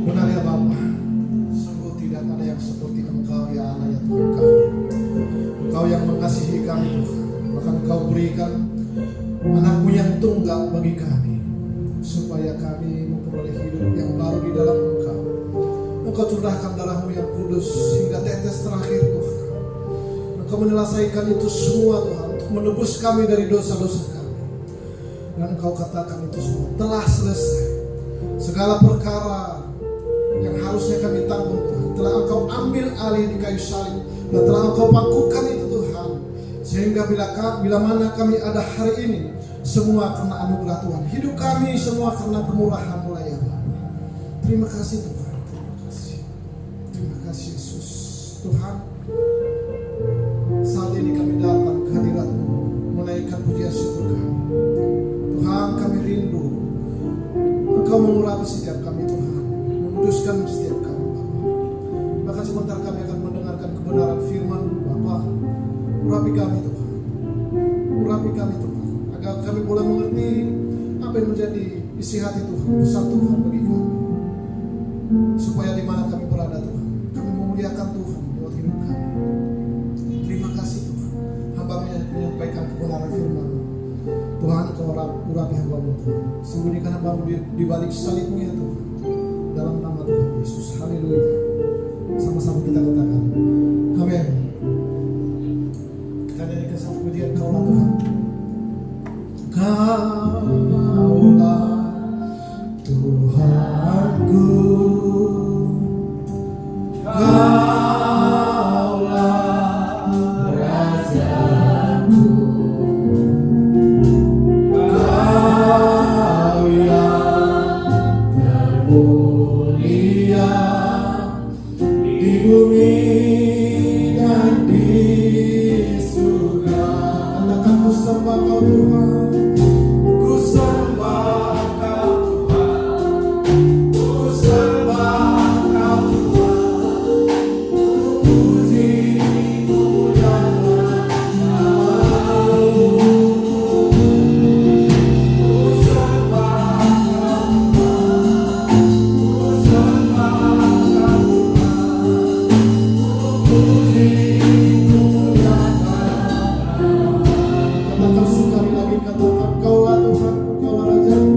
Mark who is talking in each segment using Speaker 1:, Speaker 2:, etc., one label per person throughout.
Speaker 1: Benar ya Bapa, sungguh tidak ada yang seperti Engkau ya Allah ya Tuhan kami. Engkau yang mengasihi kami Tuhan, bahkan Engkau berikan anakmu yang tunggal bagi kami, supaya kami memperoleh hidup yang baru di dalam Engkau. Engkau curahkan darahmu yang kudus hingga tetes terakhir Tuhan. Engkau menyelesaikan itu semua Tuhan, untuk menebus kami dari dosa-dosa kami. Dan Engkau katakan itu semua telah selesai. Segala perkara yang harusnya kami tanggung Tuhan, telah Engkau ambil alih di kayu salib, dan telah Engkau pakukan itu Tuhan. Sehingga bila mana kami ada hari ini, semua karena anugerah Tuhan. Hidup kami semua karena kemurahan-Mu ya Bapa. Terima kasih Tuhan, terima kasih. Terima kasih Yesus. Tuhan, saat ini kami datang ke hadirat-Mu, menaikkan pujian syukur kami. Tuhan, kami rindu Engkau mengurapi setiap kami Tuhan, menguduskan setiap kami Bapa. Bahkan sebentar kami akan mendengarkan kebenaran firman-Mu Bapa. Urapi kami Tuhan, urapi kami Tuhan, agar kami boleh mengerti apa yang menjadi isi hati Tuhan, pesan Tuhan bagi kami. Supaya di mana kami berada Tuhan, kami memuliakan Tuhan lewat hidup kami. Terima kasih Tuhan, hamba menyampaikan kebenaran firman-Mu. Tuhan, Kau urapi hamba-Mu Tuhan, sembunyikan hamba-Mu di balik salib-Mu ya Tuhan. Dalam nama Tuhan Yesus, haleluya. Sama-sama kita katakan amin. Kita nyanyikan satu pujian, Kaulah Tuhan. Kaulah Tuhanku, Kaulah Rajaku, Kau yang termulia di bumi dan di surga. Katakan, ku sembah Kau Tuhan, ku sembah Kau Tuhan, ku sembah Kau Tuhan, ku puji, ku muliakan Namamu. Ku sembah Kau Tuhan, ku sembah Kau Tuhan, ku puji, ku muliakan. Katakan sekali lagi, katakan, Kaulah Tuhanku, Kaulah Rajaku.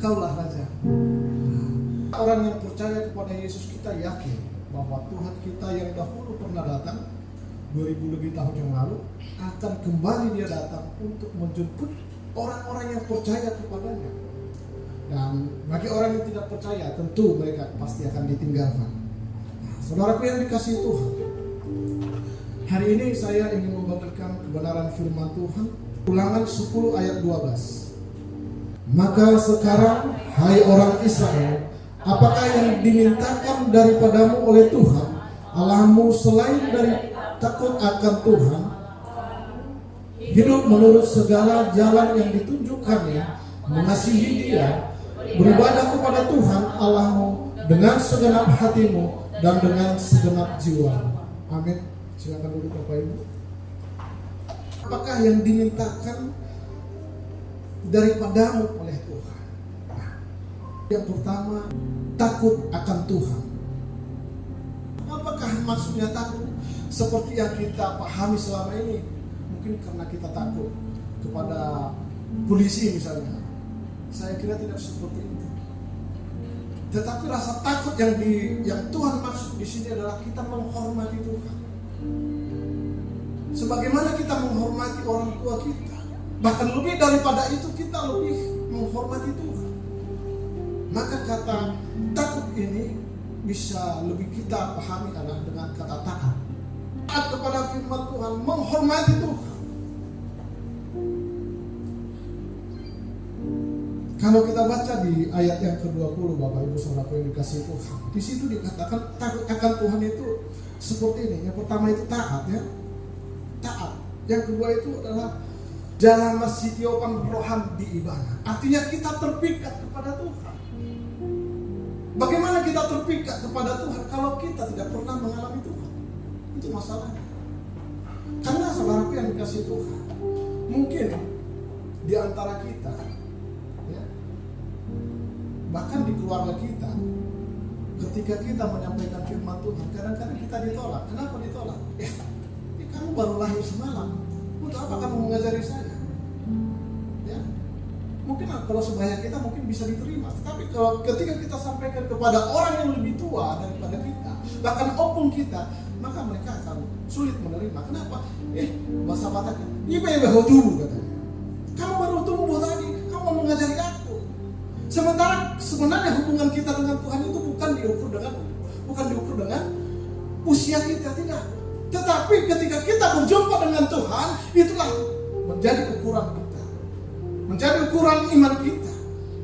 Speaker 1: Kaulah Raja. Orang yang percaya kepada Yesus, kita yakin bahwa Tuhan kita yang dahulu pernah datang 2000 lebih tahun yang lalu akan kembali dia datang untuk menjemput orang-orang yang percaya kepadanya. Dan bagi orang yang tidak percaya, tentu mereka pasti akan ditinggalkan. Nah, Saudaraku yang dikasihi Tuhan, hari ini saya ingin membagikan kebenaran firman Tuhan. Ulangan 10 ayat 12. Maka sekarang, hai orang Israel, apakah yang dimintakan daripadamu oleh Tuhan Allahmu selain dari takut akan Tuhan, hidup menurut segala jalan yang ditunjukkannya, mengasihi Dia, beribadah kepada Tuhan Allahmu dengan segenap hatimu dan dengan segenap jiwa. Amin. Silakan duduk Bapak Ibu. Apakah yang dimintakan daripadamu oleh Tuhan? Nah, yang pertama, takut akan Tuhan. Apakah maksudnya takut? Seperti yang kita pahami selama ini, mungkin karena kita takut kepada polisi misalnya. Saya kira tidak seperti itu. Tetapi rasa takut yang Tuhan maksud di sini adalah kita menghormati Tuhan. Sebagaimana kita menghormati orang tua kita, bahkan lebih daripada itu kita lebih menghormati Tuhan. Maka kata takut ini bisa lebih kita pahami adalah dengan kata taat. Taat kepada firman Tuhan, menghormati Tuhan. Kalau kita baca di ayat yang ke-20, Bapak Ibu Saudaraku yang dikasihi Tuhan, di situ dikatakan takut akan Tuhan itu seperti ini. Yang pertama itu taat, ya. Taat. Yang kedua itu adalah jalan masitiopan rohan di ibadah. Artinya kita terpikat kepada Tuhan. Bagaimana kita terpikat kepada Tuhan kalau kita tidak pernah mengalami Tuhan? Itu masalahnya. Karena saudaraku yang dikasihi Tuhan, mungkin di antara kita, ya, bahkan di keluarga kita, ketika kita menyampaikan firman Tuhan, kadang-kadang kita ditolak. Kenapa ditolak? Kamu baru lahir semalam, untuk apa kamu mengajari saya? Ya, mungkin kalau sebaya kita mungkin bisa diterima, tetapi kalau ketika kita sampaikan kepada orang yang lebih tua daripada kita, bahkan opung kita, maka mereka akan sulit menerima. Kenapa? Bahasa Bataknya, ibe hotubu katanya. Kamu baru tumbuh tadi, kamu mau mengajari aku. Sebenarnya hubungan kita dengan Tuhan itu bukan diukur dengan usia kita, tidak. Tetapi ketika kita berjumpa dengan Tuhan, itulah menjadi ukuran kita, menjadi ukuran iman kita.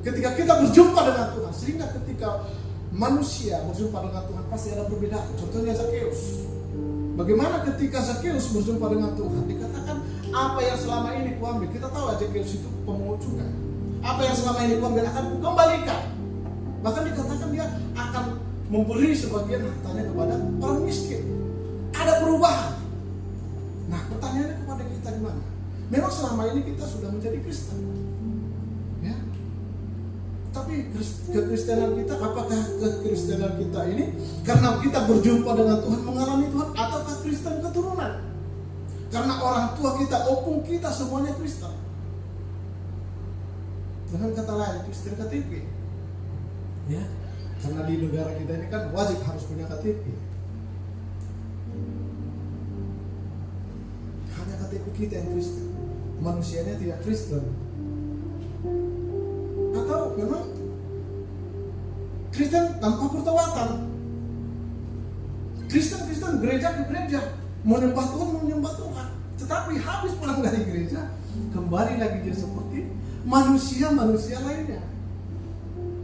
Speaker 1: Ketika kita berjumpa dengan Tuhan, sehingga ketika manusia berjumpa dengan Tuhan pasti ada perbedaan. Contohnya Zakheus. Bagaimana ketika Zakheus berjumpa dengan Tuhan? Dikatakan apa yang selama ini kuambil. Kita tahu Zakheus itu pemungut cukai. Apa yang selama ini kuambil akan kukembalikan. Bahkan dikatakan dia akan memberi sebagian hartanya kepada orang miskin. Ada perubahan. Nah, pertanyaannya kepada kita di mana? Memang selama ini kita sudah menjadi Kristen, ya. Tapi kekristenan kita, apakah kekristenan kita ini karena kita berjumpa dengan Tuhan, mengalami Tuhan, ataukah Kristen keturunan? Karena orang tua kita, opung kita semuanya Kristen. Dengan kata lain, Kristen KTP, ya. Karena di negara kita ini kan wajib harus punya KTP. KTP kita yang Kristen, manusianya tidak Kristen. Atau memang Kristen tanpa pertobatan. Kristen gereja ke gereja, menyembah Tuhan, tetapi habis pulang dari gereja kembali lagi dia seperti manusia lainnya.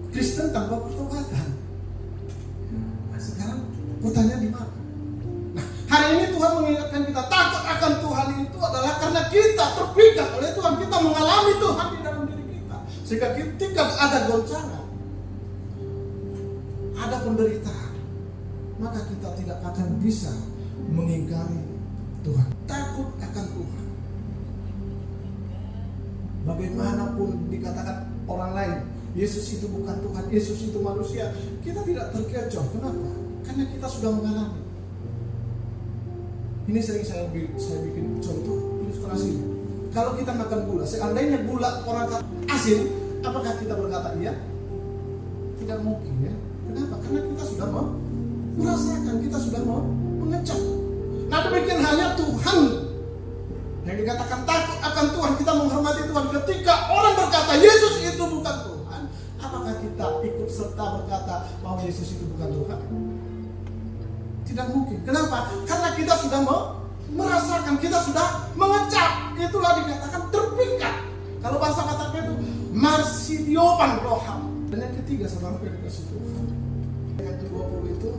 Speaker 1: Kristen tanpa pertobatan. Nah, sekarang pertanyaan di mana? Hari ini Tuhan mengingatkan kita, takut akan Tuhan itu adalah karena kita terpikat oleh Tuhan, kita mengalami Tuhan di dalam diri kita. Sehingga ketika ada goncangan, ada penderitaan, maka kita tidak akan bisa mengingkari Tuhan. Takut akan Tuhan. Bagaimanapun dikatakan orang lain, Yesus itu bukan Tuhan, Yesus itu manusia, kita tidak terkecoh. Kenapa? Karena kita sudah mengalami. Ini sering saya bikin contoh ilustrasi. Kalau kita makan gula, seandainya gula orang asin, apakah kita berkata iya? Tidak mungkin, ya. Kenapa? Karena kita sudah mau merasakan, kita sudah mau mengecap. Nah, demikian hanya Tuhan yang dikatakan takut akan Tuhan, kita menghormati Tuhan. Ketika orang berkata Yesus itu bukan Tuhan, apakah kita ikut serta berkata bahwa Yesus itu bukan Tuhan? Tidak mungkin. Kenapa? Karena kita sudah merasakan, kita sudah mengecap. Itulah dikatakan terpikat. Kalau bahasa kata itu marsitiopan roham. Dan yang ketiga sampai dikasih Tuhan. Yang ke-20 itu,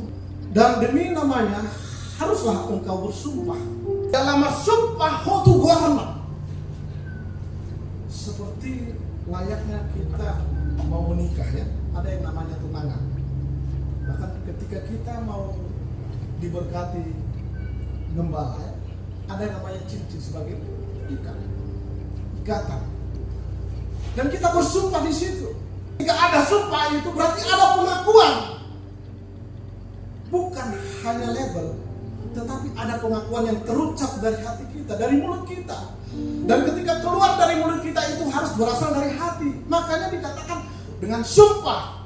Speaker 1: dan demi namanya haruslah engkau bersumpah. Dalam sumpah hotu guarna. Seperti layaknya kita mau menikah ya, ada yang namanya tunangan. Bahkan ketika kita mau diberkati gembala ya, ada yang namanya cincin sebagai ikatan. Dan kita bersumpah di situ. Jika ada sumpah itu berarti ada pengakuan. Bukan hanya label, tetapi ada pengakuan yang terucap dari hati kita, dari mulut kita. Dan ketika keluar dari mulut kita itu harus berasal dari hati. Makanya dikatakan dengan sumpah.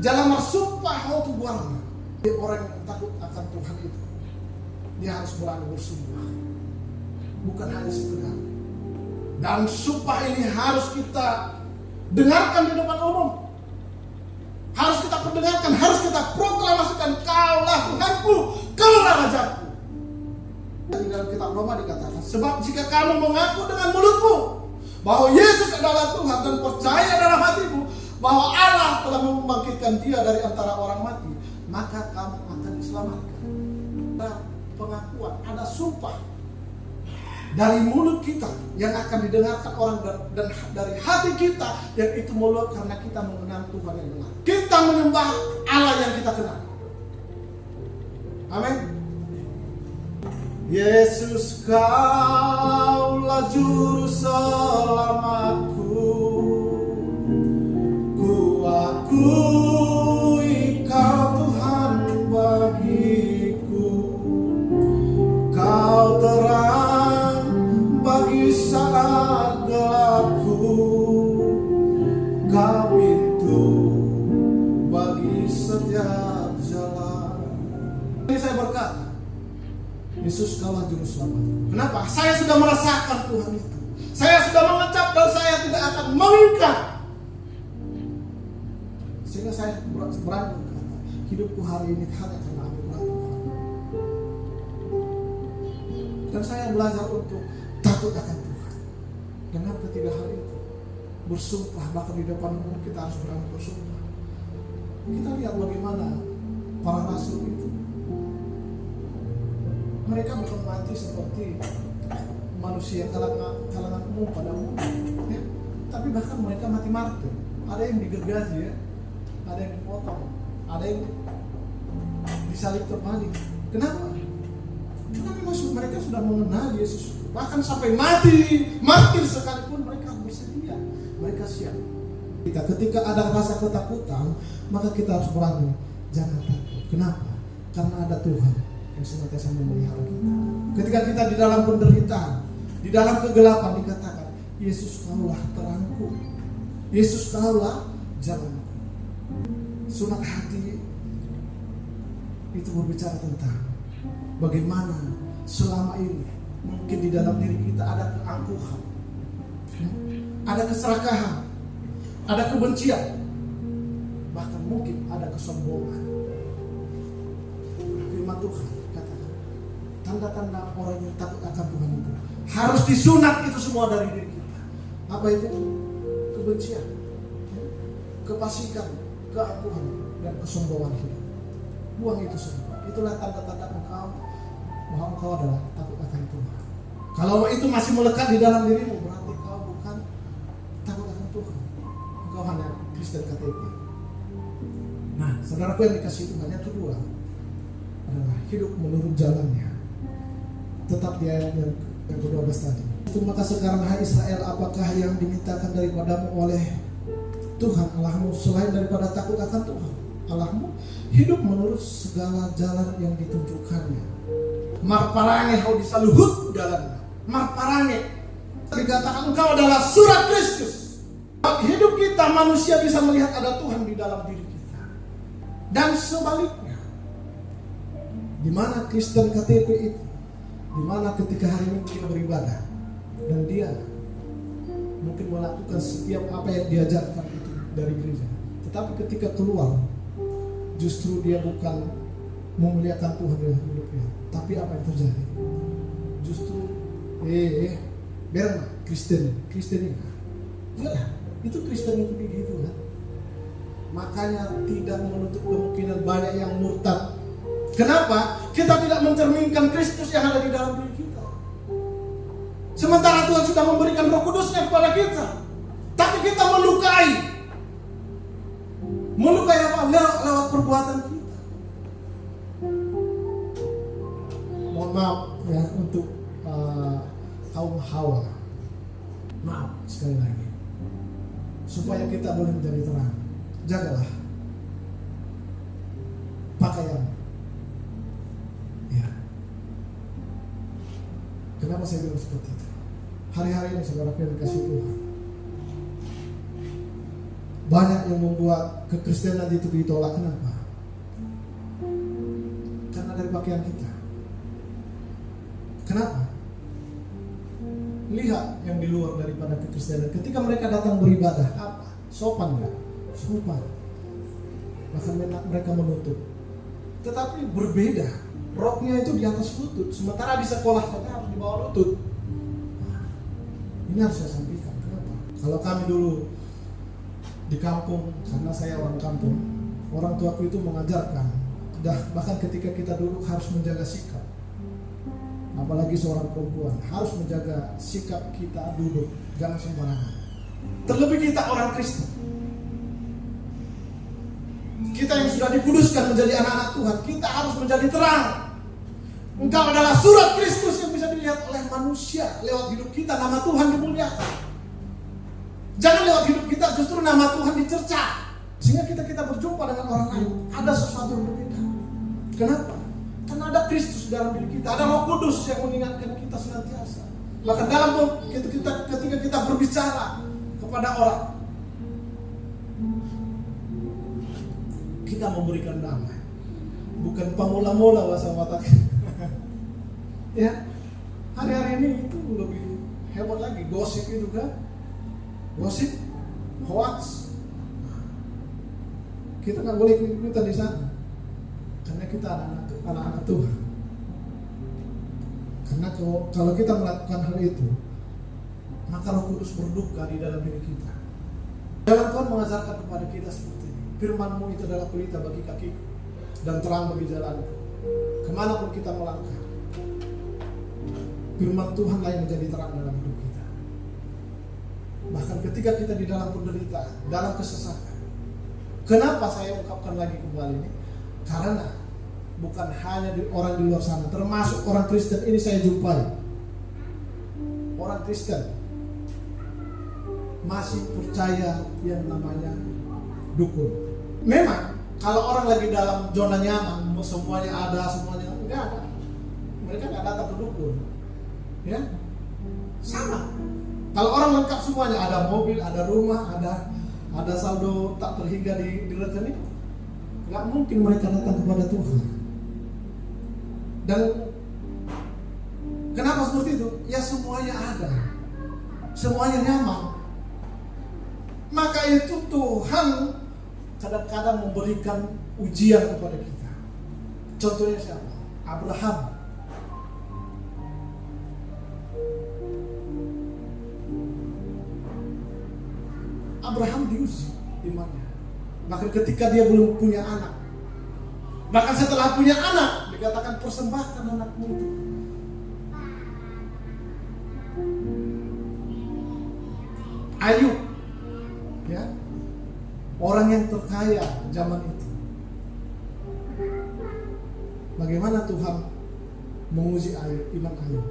Speaker 1: Dalam sumpah hotu guarna. Orang yang takut akan Tuhan itu, dia harus berani bersumpah. Bukan hanya sekedar. Dan sumpah ini harus kita dengarkan di depan umum. Harus kita perdengarkan, harus kita proklamasikan, kaulah Tuhanku, kaulah Rajaku. Di dalam kitab Roma dikatakan, sebab jika kamu mengaku dengan mulutmu bahwa Yesus adalah Tuhan dan percaya dalam hatimu bahwa Allah telah membangkitkan dia dari antara orang mati, maka kamu akan diselamatkan. Ada pengakuan, ada sumpah dari mulut kita yang akan didengarkan orang dan dari hati kita yang itu mulut karena kita mengenal Tuhan yang benar. Kita menyembah Allah yang kita kenal. Amin. Yesus, kaulah juru selamatku. Ku akui kau Tuhan bagiku. Kau terang bagi saat gelapku. Kau pintu bagi setiap jalan. Ini saya berkata, Yesus kaulah juru selamat. Kenapa? Saya sudah merasakan Tuhan itu. Saya sudah mengecap dan saya tidak akan mengingkar. Sehingga saya berani berkata, hidupku hari ini hanya karena anugerah Tuhan. Dan saya belajar untuk takut akan Tuhan. Dengan ketiga hal itu, bersumpah, bahkan di depan umum kita harus berani bersumpah. Kita lihat bagaimana para rasul itu. Mereka bukan mati seperti manusia kalangan umum pada umumnya, ya. Tapi bahkan mereka mati martir. Ada yang digergaji ya, ada yang dipotong, ada yang disalib terbalik. Kenapa? Karena mereka sudah mengenal Yesus. Bahkan sampai mati, martir sekalipun mereka bersedia, mereka siap. Ketika ada rasa ketakutan, maka kita harus berani, jangan takut. Kenapa? Karena ada Tuhan yang senantiasa memelihara kita. Ketika kita di dalam penderitaan, di dalam kegelapan, dikatakan, Yesus kaulah terangku, Yesus kaulah jalanku. Sunat hati itu berbicara tentang bagaimana selama ini mungkin di dalam diri kita ada keangkuhan, ada keserakahan, ada kebencian, bahkan mungkin ada kesombongan. Firman Tuhan katakan, tanda-tanda orang yang takut akan Tuhan itu harus disunat itu semua dari diri kita. Apa itu? Kebencian, kefasikan, keangkuhan, dan kesombongan hidup. Buang itu semua. Itulah tanda-tanda engkau bahwa engkau adalah takut akan Tuhan. Kalau itu masih melekat di dalam dirimu, berarti kau bukan takut akan Tuhan. Engkau hanya Kristen KTP. Nah, saudaraku yang dikasih Tuhan, yang kedua adalah hidup menurut jalannya. Tetap di ayat yang ke-12 tadi. Maka sekarang hai Israel, apakah yang dimintakan daripadamu oleh Tuhan Allahmu selain daripada takut akan Tuhan Allahmu? Hidup menurut segala jalan yang ditunjukkannya. Marparange hau disaluhut jalan. Marparange dikatakan engkau adalah surat Kristus. Hidup kita manusia bisa melihat ada Tuhan di dalam diri kita. Dan sebaliknya, di mana Kristen KTP itu, di mana ketika hari ini kita beribadah dan dia mungkin melakukan setiap apa yang diajarkan itu dari gereja, tetapi ketika keluar justru dia bukan memuliakan Tuhan dalam hidupnya. Tapi apa yang terjadi? Justru biar Kristen ini. Iyalah, itu Kristen itu begitu kan. Makanya tidak menutup kemungkinan banyak yang murtad. Kenapa? Kita tidak mencerminkan Kristus yang ada di dalam diri kita. Sementara Tuhan sudah memberikan Roh Kudusnya kepada kita, tapi kita melukai apa? Lewat perbuatan kita. Mohon maaf ya untuk kaum Hawa. Maaf sekali lagi. Supaya kita boleh menjadi terang, jagalah pakaian. Ya. Kenapa saya bilang seperti itu? Hari-hari ini saudara yang dikasih Tuhan, banyak yang membuat kekristenan itu ditolak. Kenapa? Karena dari pakaian kita. Kenapa? Lihat yang di luar daripada kekristenan. Ketika mereka datang beribadah, apa? Sopan nggak? Sopan. Bahkan mereka menutup. Tetapi berbeda. Roknya itu di atas lutut. Sementara di sekolah saja harus di bawah lutut. Ini harus saya sampaikan. Kenapa? Kalau kami dulu di kampung, karena saya orang kampung, orang tuaku itu mengajarkan, bahkan ketika kita duduk harus menjaga sikap. Apalagi seorang perempuan harus menjaga sikap kita duduk, jangan sembarangan. Terlebih kita orang Kristen, kita yang sudah dikuduskan menjadi anak-anak Tuhan, kita harus menjadi terang. Engkau adalah surat Kristus yang bisa dilihat oleh manusia. Lewat hidup kita nama Tuhan dimuliakan. Jangan lewat hidup kita justru nama Tuhan dicerca, sehingga kita berjumpa dengan orang lain ada sesuatu yang berbeda. Kenapa? Karena ada Kristus dalam diri kita, ada Roh Kudus yang mengingatkan kita senantiasa. Maka ketika kita berbicara kepada orang, kita memberikan damai, bukan pamula-mula bahasa Batak. Ya, hari-hari ini itu lebih hebat lagi, gosip itu kan, gosip, hoax. Kita nggak boleh ikut-ikutan di sana, karena kita anak-anak Tuhan. Karena kalau kita melakukan hal itu, maka Roh Kudus berduka di dalam diri kita. Dalam Tuhan mengajarkan kepada kita seperti ini. Firman-Mu itu adalah pelita bagi kakiku dan terang bagi jalanku. Kemanapun kita melangkah, firman Tuhan lain menjadi terang dalam hidup kita. Bahkan ketika kita di dalam penderitaan, dalam kesesatan. Kenapa saya ungkapkan lagi kembali ini? Karena bukan hanya orang di luar sana, termasuk orang Kristen ini saya jumpai. Orang Kristen masih percaya yang namanya dukun. Memang kalau orang lagi dalam zona nyaman, semuanya ada, enggak ada. Mereka nggak datang ke dukun. Ya, sama. Kalau orang lengkap semuanya, ada mobil, ada rumah, ada saldo tak terhingga di rekening, nggak mungkin mereka datang kepada Tuhan. Dan kenapa seperti itu? Ya semuanya ada, semuanya nyaman. Maka itu Tuhan kadang-kadang memberikan ujian kepada kita. Contohnya siapa? Abraham. Abraham diuji imannya. Bahkan ketika dia belum punya anak, bahkan setelah punya anak, dikatakan persembahkan anakmu itu. Ayub, ya, orang yang terkaya zaman itu. Bagaimana Tuhan menguji iman Ayub?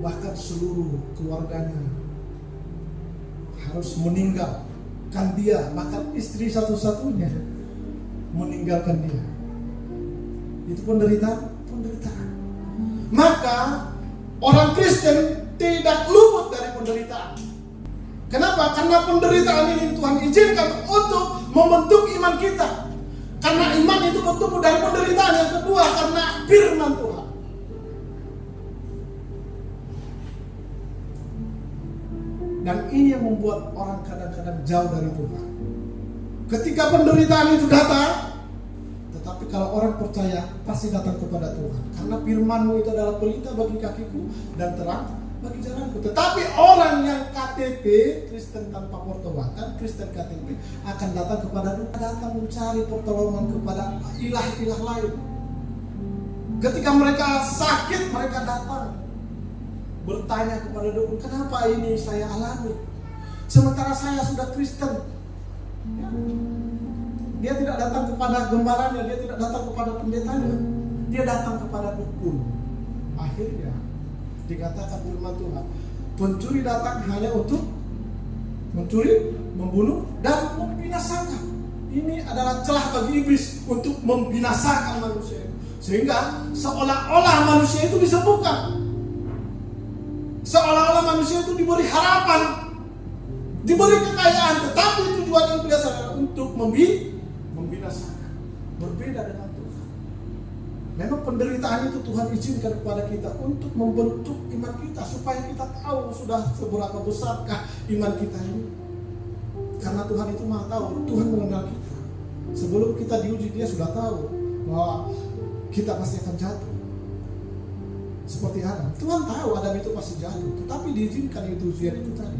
Speaker 1: Bahkan seluruh keluarganya harus meninggalkan dia, bahkan istri satu-satunya meninggalkan dia. Itu penderitaan. Maka orang Kristen tidak luput dari penderitaan. Kenapa? Karena penderitaan ini Tuhan izinkan untuk membentuk iman kita. Karena iman itu bertumbuh dari penderitaan. Yang kedua, karena firman Tuhan. Dan ini yang membuat orang kadang-kadang jauh dari Tuhan. Ketika penderitaan itu datang, tetapi kalau orang percaya pasti datang kepada Tuhan. Karena firman-Mu itu adalah pelita bagi kakiku dan terang bagi jalanku. Tetapi orang yang KTP, Kristen tanpa pertobatan, Kristen KTP, akan datang kepada Tuhan, datang mencari pertolongan kepada ilah-ilah lain. Ketika mereka sakit, mereka datang bertanya kepada dukun, kenapa ini saya alami? Sementara saya sudah Kristen. Ya. Dia tidak datang kepada gembalanya, dia tidak datang kepada pendetanya, dia datang kepada dukun. Akhirnya dikatakan firman Tuhan, pencuri datang hanya untuk mencuri, membunuh, dan membinasakan. Ini adalah celah bagi iblis untuk membinasakan manusia. Sehingga seolah-olah manusia itu disembuhkan, seolah-olah manusia itu diberi harapan, diberi kekayaan, tetapi tujuan iblis adalah untuk membinasakan. Berbeda dengan Tuhan. Memang penderitaan itu Tuhan izinkan kepada kita untuk membentuk iman kita, supaya kita tahu sudah seberapa besarkah iman kita ini. Karena Tuhan itu Maha tahu, Tuhan mengenal kita. Sebelum kita diuji, Dia sudah tahu bahwa kita pasti akan jatuh. Seperti Adam, Tuhan tahu Adam itu pasti jatuh, tetapi diizinkan itu ujian itu tadi.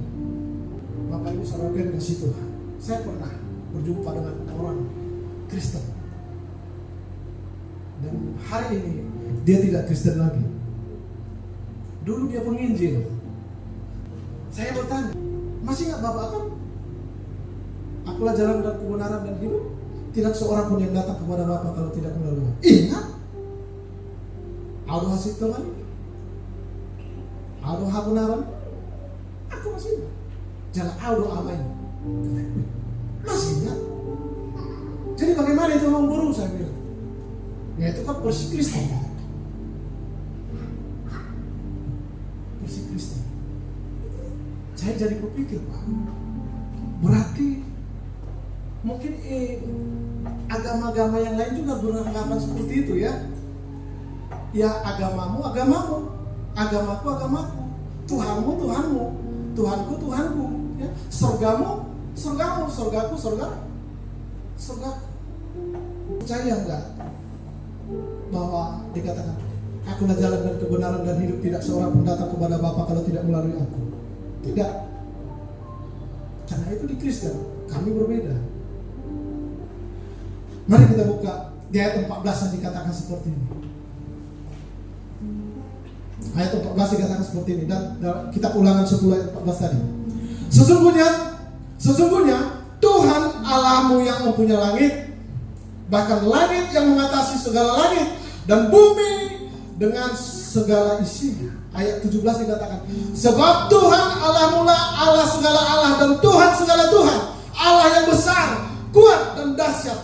Speaker 1: Bapak Ibu saudara yang kasih Tuhan, saya pernah berjumpa dengan orang Kristen, dan hari ini dia tidak Kristen lagi. Dulu dia penginjil. Saya bertanya, masih nggak Bapak kan? Akulah jalan dan kebenaran dan hidup. Tidak seorang pun yang datang kepada Bapak kalau tidak melalui. Ingat, Aldo hasil teman, Aldo kebenaran, aku masih ingat. Jalan Aldo aman, masih ingat. Jadi bagaimana itu memburu, saya bilang? Ya itu kan persi Kristen. Persi Kristen. Saya jadi berpikir, Pak, berarti mungkin agama-agama yang lain juga beranggapan seperti itu ya. Ya agamamu, agamamu, agamaku, agamaku, Tuhanmu, Tuhanmu, Tuhanku, Tuhanku, ya. Surgamu, surgamu, surgaku, surgaku. Percaya enggak bahwa dikatakan, akulah jalan dan kebenaran dan hidup, tidak seorang pun datang kepada Bapa kalau tidak melalui aku? Tidak. Karena itu di Kristen kami berbeda. Mari kita buka di ayat 14 yang dikatakan seperti ini. Ayat 14 dikatakan seperti ini, dan kita Ulangan 10 ayat 14 tadi. Sesungguhnya Tuhan Allahmu yang mempunyai langit, bahkan langit yang mengatasi segala langit, dan bumi dengan segala isinya. Ayat 17 dikatakan, sebab Tuhan Allahmu lah Allah segala Allah, dan Tuhan segala Tuhan, Allah yang besar, kuat dan dahsyat.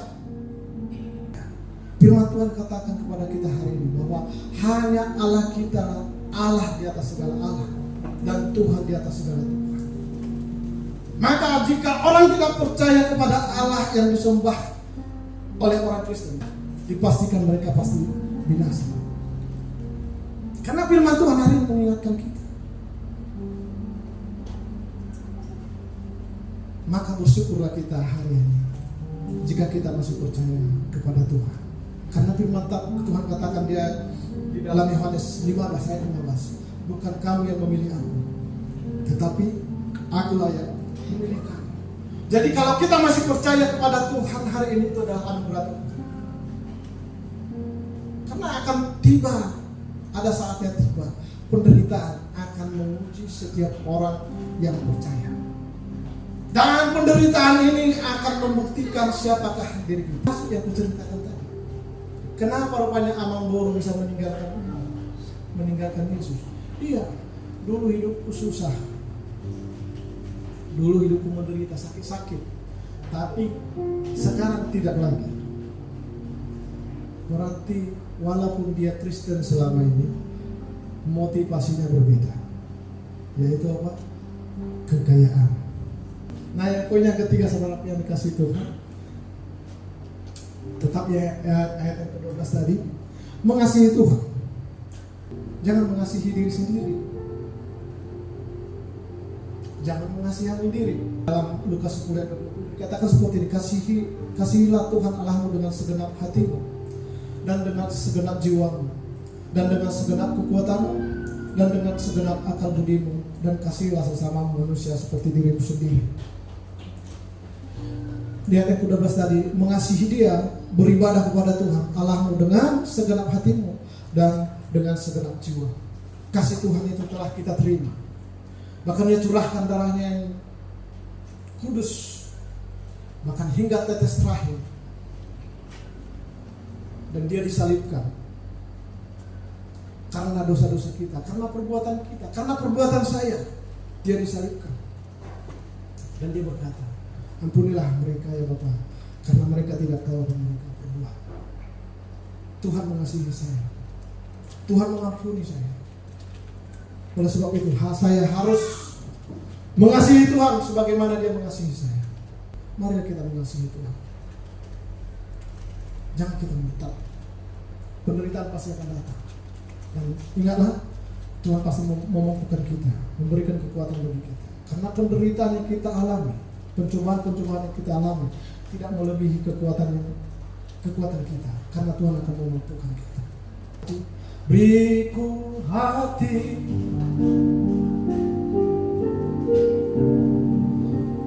Speaker 1: Firman Tuhan katakan kepada kita hari ini bahwa hanya Allah kita, Allah di atas segala Allah, dan Tuhan di atas segala Tuhan. Maka jika orang tidak percaya kepada Allah yang disembah oleh orang Kristen, dipastikan mereka pasti binasa. Karena firman Tuhan hari ini mengingatkan kita. Maka bersyukurlah kita hari ini jika kita masih percaya kepada Tuhan. Karena firman Tuhan katakan dia di dalam Yohanes 15 ayat 15, bukan kamu yang memilih aku, tetapi akulah yang memilih kamu. Jadi kalau kita masih percaya kepada Tuhan hari ini, itu adalah anugerah Tuhan. Karena akan tiba, ada saatnya tiba, penderitaan akan menguji setiap orang yang percaya. Dan penderitaan ini akan membuktikan siapakah diri kita. Maksud yang kuceritakan tadi. Kenapa rupanya Amang Boro bisa meninggalkan Yesus? Iya, dulu hidupku susah, dulu hidupku menderita sakit-sakit, tapi sekarang tidak lagi. Berarti walaupun dia Kristen selama ini, motivasinya berbeda, yaitu apa? Kekayaan. Nah, yang poin yang ketiga saudara yang dikasih Tuhan, tetap ya ayat yang ke-12 tadi, mengasihi Tuhan. Jangan mengasihi diri sendiri. Jangan mengasihani diri. Dalam Lukas 10 ayat 20 dikatakan seperti ini, kasihilah Tuhan Allahmu dengan segenap hatimu, dan dengan segenap jiwamu, dan dengan segenap kekuatanmu, dan dengan segenap akal budimu, dan kasihilah sesama manusia seperti dirimu sendiri. Di ayat 12 tadi, mengasihi Dia, beribadah kepada Tuhan Allahmu dengan segenap hatimu dan dengan segenap jiwa. Kasih Tuhan itu telah kita terima. Bahkan Dia curahkan darahnya yang kudus, bahkan hingga tetes terakhir, dan Dia disalibkan karena dosa-dosa kita, karena perbuatan kita, karena perbuatan saya. Dia disalibkan, dan Dia berkata, ampunilah mereka ya Bapa, karena mereka tidak tahu apa yang mereka perbuat. Tuhan mengasihi saya, Tuhan mengampuni saya. Oleh sebab itu saya harus mengasihi Tuhan sebagaimana Dia mengasihi saya. Mari kita mengasihi Tuhan. Jangan kita menetap. Penderitaan pasti akan datang. Dan ingatlah, Tuhan pasti memampukan kita, memberikan kekuatan bagi kita. Karena penderitaan yang kita alami, pencobaan-pencobaan yang kita alami, tidak melebihi kekuatan kita. Karena Tuhan akan memampukan kita. Beriku hati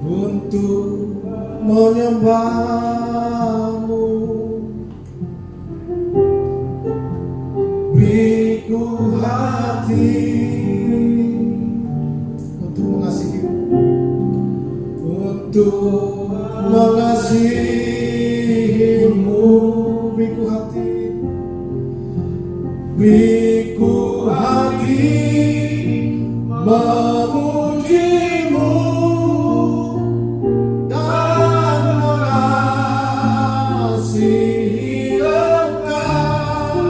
Speaker 1: untuk menyembah-Mu, beriku hati untuk mengasihi-Mu, untuk mengasihi-Mu, beriku hati, beriku hati memuji-Mu dan mengasihi Engkau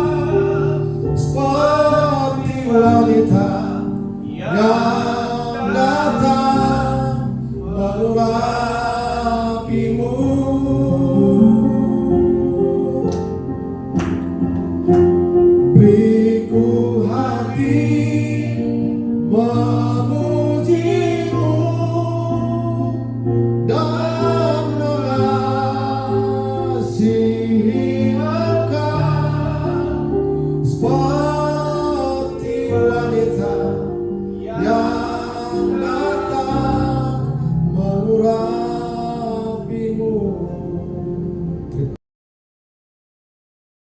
Speaker 1: seperti wanita yang datang mengurapimu.